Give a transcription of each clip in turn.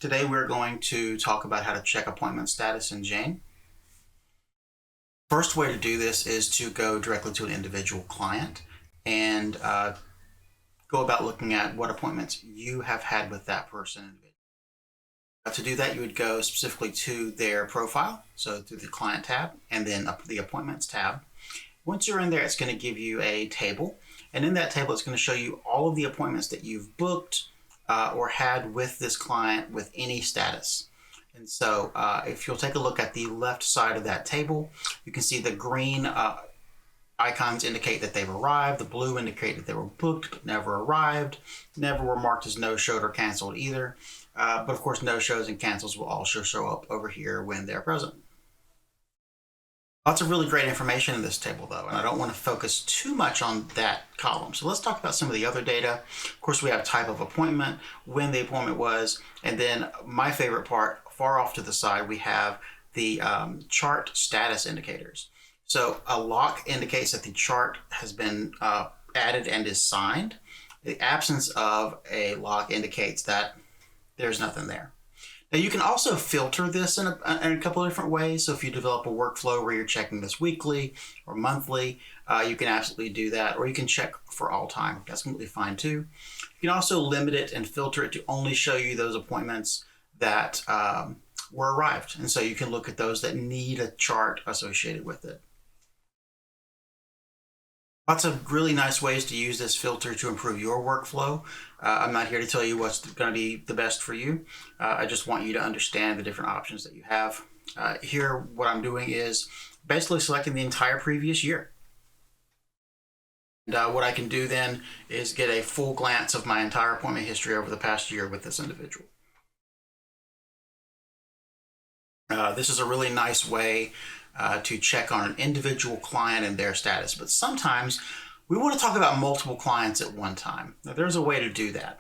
Today we're going to talk about how to check appointment status in Jane. First way to do this is to go directly to an individual client and go about looking at what appointments you have had with that person. To do that, you would go specifically to their profile, so through the client tab and then up the appointments tab. Once you're in there, it's going to give you a table, and in that table it's going to show you all of the appointments that you've booked or had with this client with any status. And so if you'll take a look at the left side of that table, you can see the green icons indicate that they've arrived, the blue indicate that they were booked but never arrived, never were marked as no-showed or canceled either. But of course, no-shows and cancels will also show up over here when they're present. Lots of really great information in this table though, and I don't want to focus too much on that column. So let's talk about some of the other data. Of course, we have type of appointment, when the appointment was, and then my favorite part, far off to the side, we have the chart status indicators. So a lock indicates that the chart has been added and is signed. The absence of a lock indicates that there's nothing there. Now you can also filter this in a couple of different ways. So if you develop a workflow where you're checking this weekly or monthly, you can absolutely do that, or you can check for all time. That's completely fine too. You can also limit it and filter it to only show you those appointments that were arrived. And so you can look at those that need a chart associated with it. Lots of really nice ways to use this filter to improve your workflow. I'm not here to tell you what's going to be the best for you. I just want you to understand the different options that you have. Here, what I'm doing is basically selecting the entire previous year. And what I can do then is get a full glance of my entire appointment history over the past year with this individual. This is a really nice way to check on an individual client and their status, but sometimes we want to talk about multiple clients at one time. Now, there's a way to do that.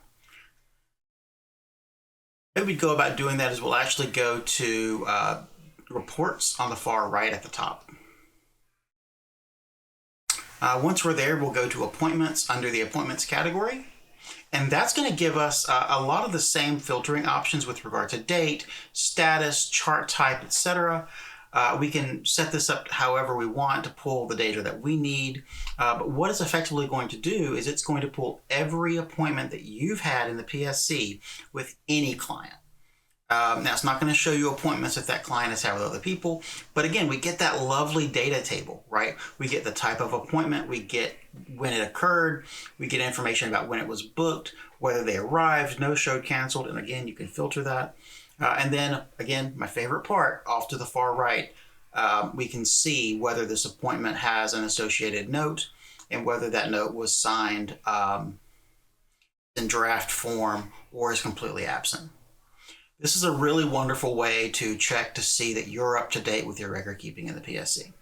The way we go about doing that is we'll actually go to reports on the far right at the top. Once we're there, we'll go to appointments under the appointments category. And that's going to give us a lot of the same filtering options with regard to date, status, chart type, etc. We can set this up however we want to pull the data that we need. But what it's effectively going to do is it's going to pull every appointment that you've had in the PSC with any client. Now, it's not going to show you appointments if that client has had with other people. But again, we get that lovely data table, right? We get the type of appointment, we get when it occurred, we get information about when it was booked, whether they arrived, no-showed, canceled, and again, you can filter that. And then, again, my favorite part, off to the far right, we can see whether this appointment has an associated note and whether that note was signed in draft form or is completely absent. This is a really wonderful way to check to see that you're up to date with your record keeping in the PSC.